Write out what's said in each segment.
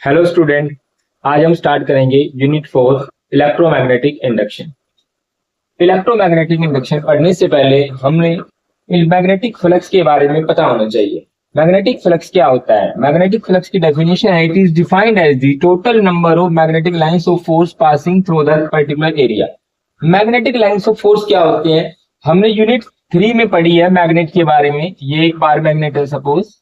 Hello student. आज हम start करेंगे unit 4 electromagnetic induction. Electromagnetic induction पढ़ने से पहले हमने मैग्नेटिक फ्लक्स के बारे में पता होना चाहिए। मैग्नेटिक फ्लक्स क्या होता है? मैग्नेटिक फ्लक्स की डेफिनेशन है, it is defined as the total number of magnetic lines of force passing through the particular area. Magnetic lines of force क्या होते हैं? हमने यूनिट 3 में पढ़ी है मैग्नेट के बारे में। ये एक बार मैग्नेट है सपोज।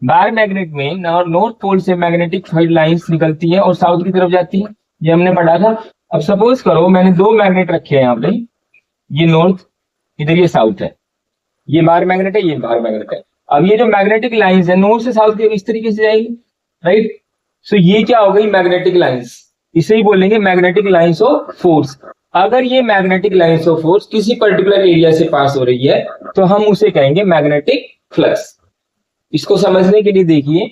बार मैग्नेट में नॉर्थ पोल से मैग्नेटिक फील्ड लाइंस निकलती है और साउथ की तरफ जाती है, ये हमने पढ़ा था। अब सपोज करो मैंने दो मैग्नेट रखे हैं यहाँ पे, ये नॉर्थ, इधर ये साउथ है। ये बार मैग्नेट है, ये बार मैग्नेट है। अब ये जो मैग्नेटिक लाइंस है नॉर्थ से साउथ के इस तरीके से जाएगी, राइट। सो ये क्या हो गई? Magnetic lines. इसे ही बोलेंगे मैग्नेटिक लाइंस ऑफ फोर्स। अगर ये मैग्नेटिक लाइंस ऑफ फोर्स किसी पर्टिकुलर एरिया से पास हो रही है तो हम उसे कहेंगे मैग्नेटिक फ्लक्स। इसको समझने के लिए देखिए,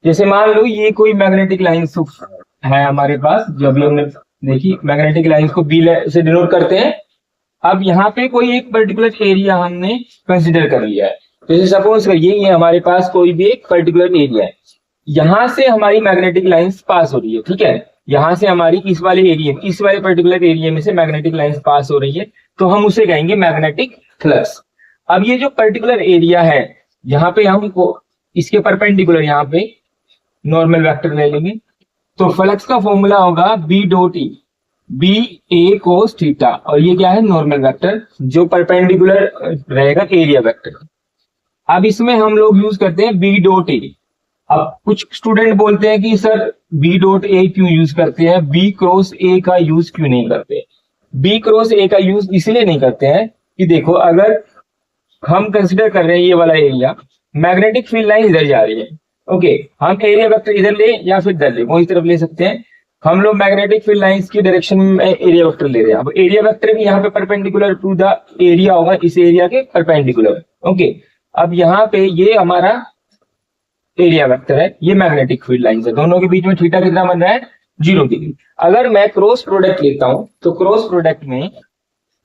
जैसे मान लो ये कोई मैग्नेटिक लाइन है हमारे पास, जो अभी हमने देखी। मैग्नेटिक लाइन को बी से डिनोट करते हैं। अब यहाँ पे कोई एक पर्टिकुलर एरिया हमने कंसिडर कर लिया है। जैसे सपोज करिए ये हमारे पास कोई भी एक पर्टिकुलर एरिया है, यहां से हमारी मैग्नेटिक लाइंस पास हो रही है, ठीक है। यहां से हमारी इस वाले एरिया, इस वाले पर्टिकुलर एरिया में से मैग्नेटिक लाइंस पास हो रही है, तो हम उसे कहेंगे मैग्नेटिक फ्लक्स। अब ये जो पर्टिकुलर एरिया है, यहाँ पे हमको इसके परपेंडिकुलर यहाँ पे नॉर्मल वेक्टर ले लेंगे, तो फ्लक्स का फॉर्मूला होगा बी डॉट ई, बी ए कोस थीटा, और ये क्या है? नॉर्मल वेक्टर जो परपेंडिकुलर रहेगा एरिया वेक्टर। अब इसमें हम लोग यूज करते हैं बी डॉट ए। अब कुछ स्टूडेंट बोलते हैं कि सर बी डॉट ए क्यों यूज करते हैं, बी क्रॉस ए का यूज क्यों नहीं करते? बी क्रॉस ए का यूज इसलिए नहीं करते हैं कि देखो, अगर हम कंसिडर कर रहे हैं ये वाला एरिया, मैग्नेटिक फील्ड लाइन इधर जा रही है, ओके, हम एरिया वेक्टर इधर ले या फिर इधर ले, वही तरफ ले सकते हैं। हम लोग मैग्नेटिक फील्ड लाइंस की डायरेक्शन में एरिया वेक्टर ले रहे हैं। अब एरिया वेक्टर भी यहाँ पे परपेंडिकुलर टू द एरिया होगा, इस एरिया के परपेंडिकुलर, ओके। अब यहाँ पे ये हमारा एरिया वेक्टर है, ये मैग्नेटिक फील्ड लाइंस है, दोनों के बीच में थीटा कितना बन रहा है? 0 डिग्री। अगर मैं क्रॉस प्रोडक्ट लेता हूं तो क्रॉस प्रोडक्ट में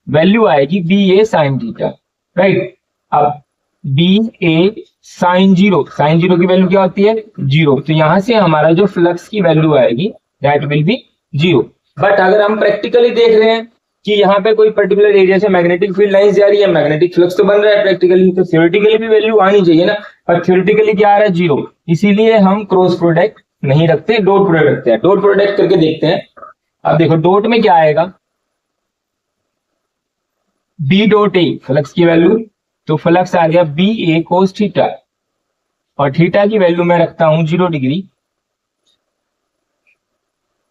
वैल्यू आएगी बी ए साइन थीटा, राइट। अब बी ए साइन 0, साइन 0 की वैल्यू क्या होती है? 0। तो यहां से हमारा जो फ्लक्स की वैल्यू आएगी दैट विल बी 0। बट अगर हम प्रैक्टिकली देख रहे हैं कि यहाँ पे कोई पर्टिकुलर एरिया से मैग्नेटिक फील्ड लाइन जा रही है, मैग्नेटिक फ्लक्स तो बन रहा है प्रैक्टिकली, तो थ्योरेटिकली भी वैल्यू आनी चाहिए ना, पर थ्योरेटिकली क्या आ रहा है? 0। इसीलिए हम क्रॉस प्रोडक्ट नहीं रखते, डॉट प्रोडक्ट रखते हैं। डॉट प्रोडक्ट करके देखते हैं। अब देखो डॉट में क्या आएगा? बी डॉट ए फ्लक्स की वैल्यू, तो फ्लक्स आ गया बी ए कोस थीटा, और थीटा की वैल्यू मैं रखता हूं 0 डिग्री,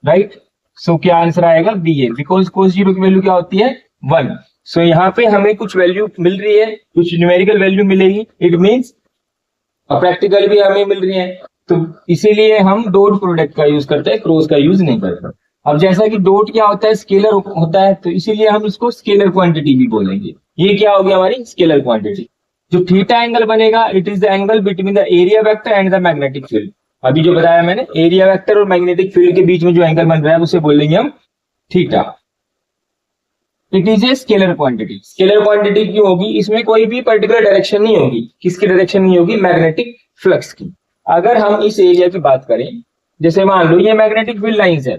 राइट। सो क्या आंसर आएगा? बी ए, बिकॉज कोस 0 की वैल्यू क्या होती है? 1। सो यहाँ पे हमें कुछ वैल्यू मिल रही है, कुछ न्यूमेरिकल वैल्यू मिलेगी, इट मीन्स प्रैक्टिकल भी हमें मिल रही है। तो इसीलिए हम डॉट प्रोडक्ट का यूज करते हैं, क्रॉस का यूज नहीं करते। अब जैसा कि डॉट क्या होता है? स्केलर होता है, तो इसीलिए हम इसको स्केलर क्वांटिटी भी बोलेंगे। ये क्या हो गया? हमारी स्केलर क्वांटिटी। जो थीटा एंगल बनेगा, it is the angle between the area vector and the magnetic field. अभी जो बताया मैंने, एरिया वेक्टर और मैग्नेटिक फील्ड के बीच में जो एंगल बन रहा है उसे बोलेंगे हम theta. It is a scalar quantity. Scalar quantity क्यों होगी? इसमें कोई भी पर्टिकुलर डायरेक्शन नहीं होगी। किसकी डायरेक्शन नहीं होगी? मैग्नेटिक फ्लक्स की। अगर हम इस एरिया की बात करें, जैसे मान लो ये मैग्नेटिक फील्ड लाइंस है,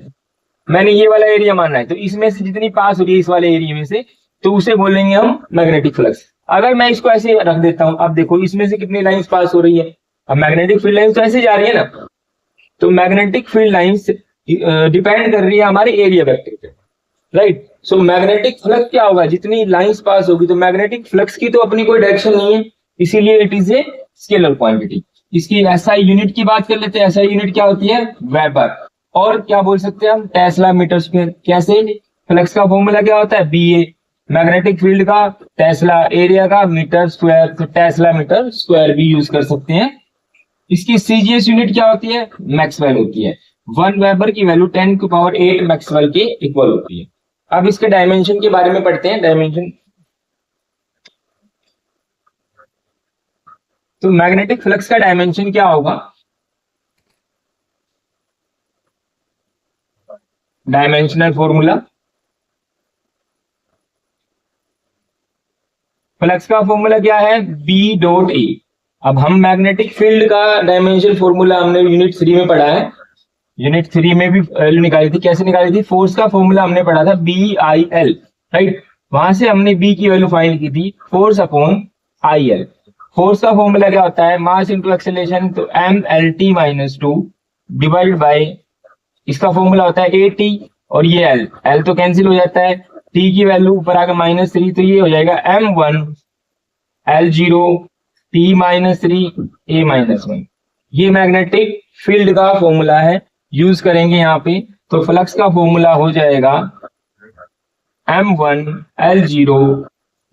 मैंने ये वाला एरिया माना है, तो इसमें से जितनी पास हो रही है इस वाले एरिया में से, तो उसे बोलेंगे हम मैग्नेटिक फ्लक्स। अगर मैं इसको ऐसे रख देता हूं, अब देखो इसमें से कितनी लाइंस पास हो रही है, अब मैग्नेटिक फील्ड लाइंस तो ऐसे जा रही है ना, तो मैग्नेटिक फील्ड लाइंस डिपेंड कर रही है हमारे एरिया वेक्टर पे, राइट। सो मैग्नेटिक फ्लक्स क्या होगा? जितनी लाइंस पास होगी, तो मैग्नेटिक फ्लक्स की तो अपनी कोई डायरेक्शन नहीं है, इसीलिए it is a scalar quantity. इसकी एसआई यूनिट की बात कर लेते हैं। एसआई यूनिट क्या होती है? वेबर। और क्या बोल सकते हैं हम? Tesla metre square. कैसे? फ्लक्स का फॉर्मूला क्या होता है? बी ए, मैग्नेटिक फील्ड का टेस्ला, एरिया का मीटर स्क्वायर, तो टेस्ला मीटर स्क्वायर भी यूज कर सकते हैं। इसकी सीजीएस यूनिट क्या होती है? मैक्सवेल होती है। 1 वेबर की वैल्यू 10⁸ मैक्सवेल के इक्वल होती है। अब इसके डायमेंशन के बारे में पढ़ते हैं। डायमेंशन, तो मैग्नेटिक फ्लक्स का डायमेंशन क्या होगा? डायमेंशनल फॉर्मूला, फ्लक्स का फॉर्मूला क्या है? B dot A. अब हम मैग्नेटिक फील्ड का डायमेंशन फॉर्मूला हमने यूनिट 3 में पढ़ा है, यूनिट 3 में भी वैल्यू निकाली थी। कैसे निकाली थी? फोर्स का फॉर्मूला हमने पढ़ा था BIL, राइट। वहां से हमने B की वैल्यू फाइंड की थी, फोर्स अपॉन IL। फोर्स का फॉर्मूला क्या होता है? मास इंटू एक्सेलरेशन, तो MLT-2 डिवाइड बाय, इसका फॉर्मूला होता है AT, और ये L तो कैंसिल हो जाता है, T की वैल्यू ऊपर आकर -3, तो ये हो जाएगा M1 L0 T-3 A-1। ये मैग्नेटिक फील्ड का फॉर्मूला है, यूज करेंगे यहाँ पे। तो फ्लक्स का फॉर्मूला हो जाएगा M1 L0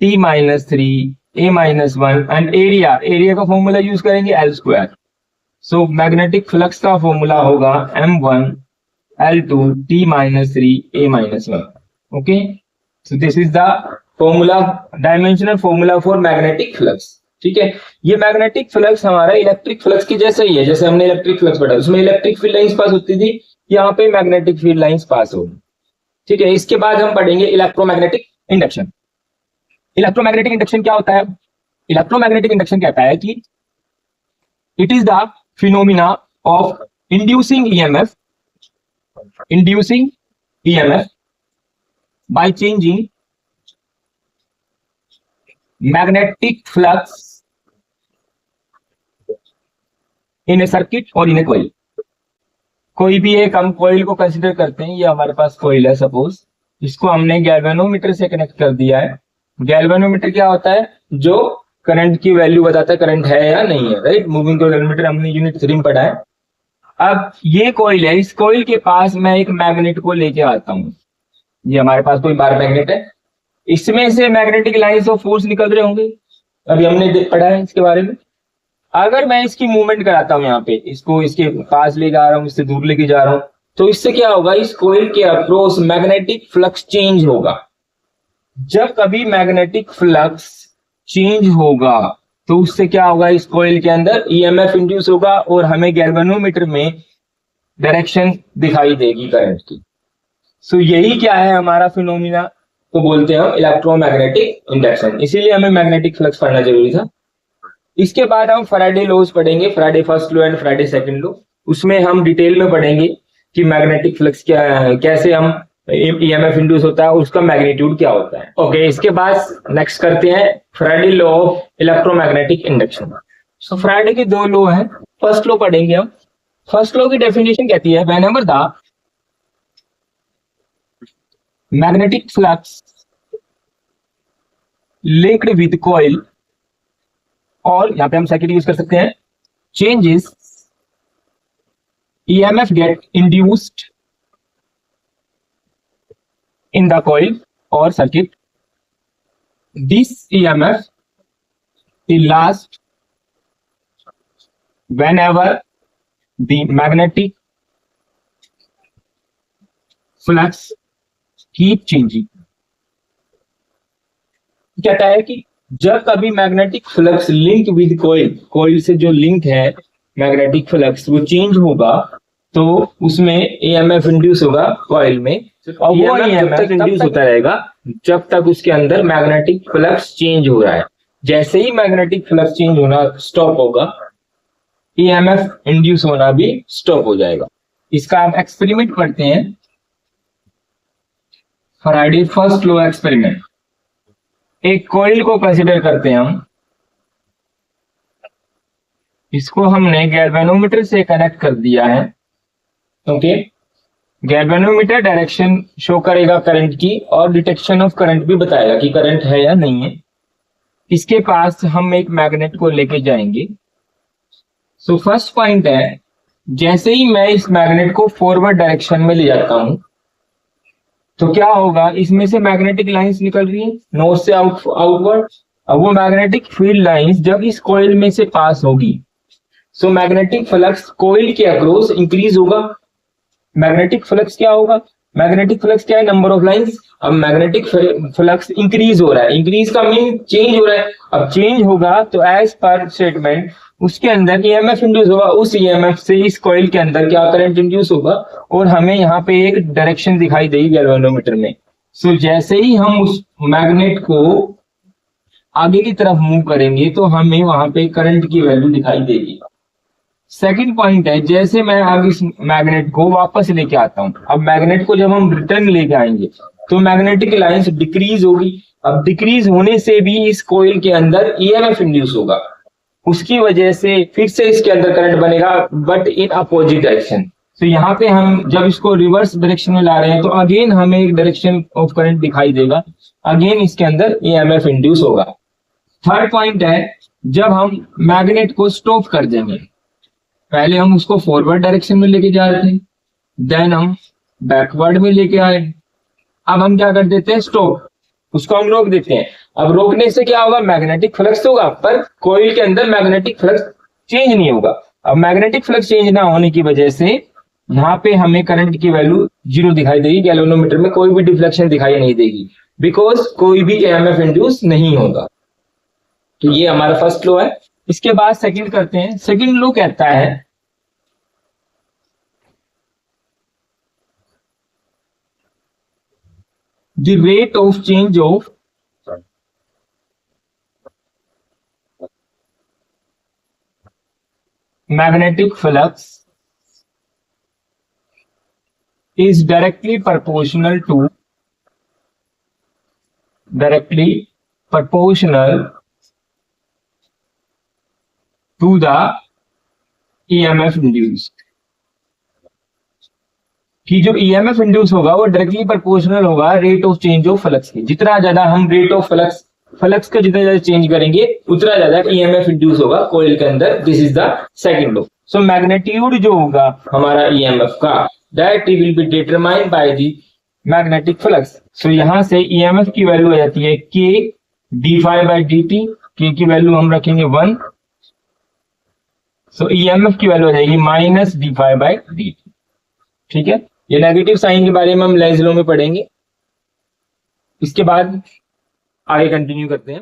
T-3 A-1 and area का फॉर्मूला यूज करेंगे L²। सो मैग्नेटिक फ्लक्स का फॉर्मूला होगा M1 L2 T-3 A-1। Okay, so this is the formula, dimensional formula for magnetic flux. ठीक है, ये मैग्नेटिक फ्लक्स हमारा इलेक्ट्रिक फ्लक्स की जैसा ही है। जैसे हमने इलेक्ट्रिक फ्लक्स पढ़ा, उसमें इलेक्ट्रिक फील्ड लाइंस पास होती थी, यहाँ पे मैग्नेटिक फील्ड लाइंस पास होगी। ठीक है, इसके बाद हम पढ़ेंगे इलेक्ट्रोमैग्नेटिक इंडक्शन। इलेक्ट्रोमैग्नेटिक इंडक्शन क्या होता है? इलेक्ट्रोमैग्नेटिक इंडक्शन कहता है कि it is the phenomena of inducing EMF by changing magnetic flux in a circuit or in a coil। कोई भी एक हम कॉइल को कंसीडर करते हैं, ये हमारे पास कॉइल है सपोज, इसको हमने गैल्वेनोमीटर से कनेक्ट कर दिया है। गैल्वेनोमीटर क्या होता है? जो करंट की वैल्यू बताता है, करंट है या नहीं है, राइट। मूविंग गैल्वेनोमीटर हमने यूनिट 3 में पढ़ा है। अब ये कॉइल है, इस कॉइल के पास मैं एक मैग्नेट को लेके आता हूं। ये हमारे पास कोई बार मैग्नेट है, इसमें से मैग्नेटिक लाइंस ऑफ फोर्स निकल रहे होंगे, अभी हमने पढ़ा है इसके बारे में। अगर मैं इसकी मूवमेंट कराता हूं, यहाँ पे इसको इसके पास ले जा रहा हूं, इससे दूर लेके जा रहा हूं, तो इससे क्या होगा? इस कॉइल के अक्रॉस मैग्नेटिक फ्लक्स चेंज होगा। जब कभी मैग्नेटिक फ्लक्स चेंज होगा तो उससे क्या होगा? इस कॉइल के अंदर EMF इंड्यूस होगा और हमें गैल्वेनोमीटर में डायरेक्शन दिखाई देगी करंट की। सो यही क्या है हमारा फिनोमिना, को बोलते हैं हम इलेक्ट्रोमैग्नेटिक इंडक्शन। इसीलिए हमें मैग्नेटिक फ्लक्स पढ़ना जरूरी था। इसके बाद हम फैराडे लॉज पढ़ेंगे, Faraday first law and Faraday second law. उसमें हम डिटेल में पढ़ेंगे कि मैग्नेटिक फ्लक्स क्या है, कैसे हम EMF इंड्यूस होता है, उसका मैग्नीट्यूड क्या होता है। ओके, इसके बाद नेक्स्ट करते हैं Faraday law of electromagnetic induction. So Faraday के 2 लॉ हैं। फर्स्ट लॉ पढ़ेंगे हम। फर्स्ट लॉ की डेफिनेशन कहती है, whenever the magnetic flux linked with coil, और यहां पे हम सर्किट यूज कर सकते हैं, changes EMF get induced in the coil or circuit, this EMF will last whenever the magnetic flux keep changing। कहता है कि जब कभी magnetic flux link with coil से जो लिंक है मैग्नेटिक फ्लक्स वो चेंज होगा, तो उसमें EMF इंड्यूस होगा कॉइल में, और वो EMF इंड्यूस होता रहेगा जब तक उसके अंदर मैग्नेटिक फ्लक्स चेंज हो रहा है। जैसे ही मैग्नेटिक फ्लक्स चेंज होना स्टॉप होगा, EMF इंड्यूस होना भी स्टॉप हो जाएगा। इसका हम एक्सपेरिमेंट पढ़ते हैं, फैराडे फर्स्ट लॉ एक्सपेरिमेंट। एक कॉइल को कंसीडर करते हैं हम, इसको हमने गैल्वेनोमीटर से कनेक्ट कर दिया है। ओके, गैल्वेनोमीटर डायरेक्शन शो करेगा करंट की, और डिटेक्शन ऑफ करंट भी बताएगा कि करंट है या नहीं है। इसके पास हम एक मैग्नेट को लेके जाएंगे। सो फर्स्ट पॉइंट है, जैसे ही मैं इस मैग्नेट को फॉरवर्ड डायरेक्शन में ले जाता हूं तो क्या होगा? इसमें से मैग्नेटिक लाइंस निकल रही है नॉर्थ से आउटवर्ड। अब वो मैग्नेटिक फील्ड लाइंस जब इस कॉइल में से पास होगी, सो मैग्नेटिक फ्लक्स कॉइल के अक्रॉस इंक्रीज होगा। मैग्नेटिक फ्लक्स क्या होगा? मैग्नेटिक फ्लक्स क्या है? Number of lines. अब मैग्नेटिक फ्लक्स इंक्रीज हो रहा है, इंक्रीज का मीन चेंज हो रहा है। अब चेंज होगा तो एज पर स्टेटमेंट उसके अंदर EMF इंड्यूस होगा। उस EMF से इस कॉइल के अंदर क्या करंट इंड्यूस होगा, और हमें यहाँ पे एक डायरेक्शन दिखाई देगी गैल्वेनोमीटर में। सो जैसे ही हम उस मैग्नेट को आगे की तरफ मूव करेंगे तो हमें वहां पे करंट की वैल्यू दिखाई देगी। सेकंड पॉइंट है, जैसे मैं अब इस मैग्नेट को वापस लेके आता हूं, अब मैग्नेट को जब हम रिटर्न लेके आएंगे तो मैग्नेटिक लाइंस डिक्रीज होगी। अब डिक्रीज होने से भी इस कोयल के अंदर ईएमएफ इंड्यूस होगा, उसकी वजह से फिर से इसके अंदर करंट बनेगा बट इन अपोजिट डायरेक्शन। तो यहाँ पे हम जब इसको रिवर्स डायरेक्शन में ला रहे हैं तो अगेन हमें एक डायरेक्शन ऑफ करंट दिखाई देगा, अगेन इसके अंदर ईएमएफ इंड्यूस होगा। थर्ड पॉइंट है, जब हम मैग्नेट को स्टॉप कर देंगे, पहले हम उसको फॉरवर्ड डायरेक्शन में लेके जा रहे थे, देन हम बैकवर्ड में लेके आए, अब हम क्या कर देते हैं, स्टॉप, उसको हम रोक देते हैं। अब रोकने से क्या होगा, मैग्नेटिक फ्लक्स होगा पर कोइल के अंदर मैग्नेटिक फ्लक्स चेंज नहीं होगा। अब मैग्नेटिक फ्लक्स चेंज ना होने की वजह से यहाँ पे हमें करंट की वैल्यू 0 दिखाई देगी, गैल्वेनोमीटर में कोई भी डिफ्लेक्शन दिखाई नहीं देगी, बिकॉज कोई भी ईएमएफ इंड्यूस नहीं होगा। तो ये हमारा फर्स्ट लॉ है। इसके बाद सेकंड करते हैं। सेकंड लॉ कहता है the rate of change of magnetic flux is directly proportional to the EMF induced। कि जो ईएमएफ इंड्यूस होगा वो डायरेक्टली प्रोपोर्शनल होगा rate of change of flux के। जितना ज्यादा हम रेट ऑफ फ्लक्स का जितना ज्यादा चेंज करेंगे उतना ज्यादा ईएमएफ इंड्यूस होगा कॉइल के अंदर। This is the second law. So magnitude जो होगा हमारा ईएमएफ का, that will be determined by the magnetic flux. So यहां से ईएमएफ की वैल्यू आ जाती है k d∅dt। k की वैल्यू हम रखेंगे 1, सो ईएमएफ की वैल्यू आ जाएगी -d∅dt। ठीक है, ये नेगेटिव साइन के बारे में हम लेंज लॉ में पढ़ेंगे। इसके बाद आगे कंटिन्यू करते हैं।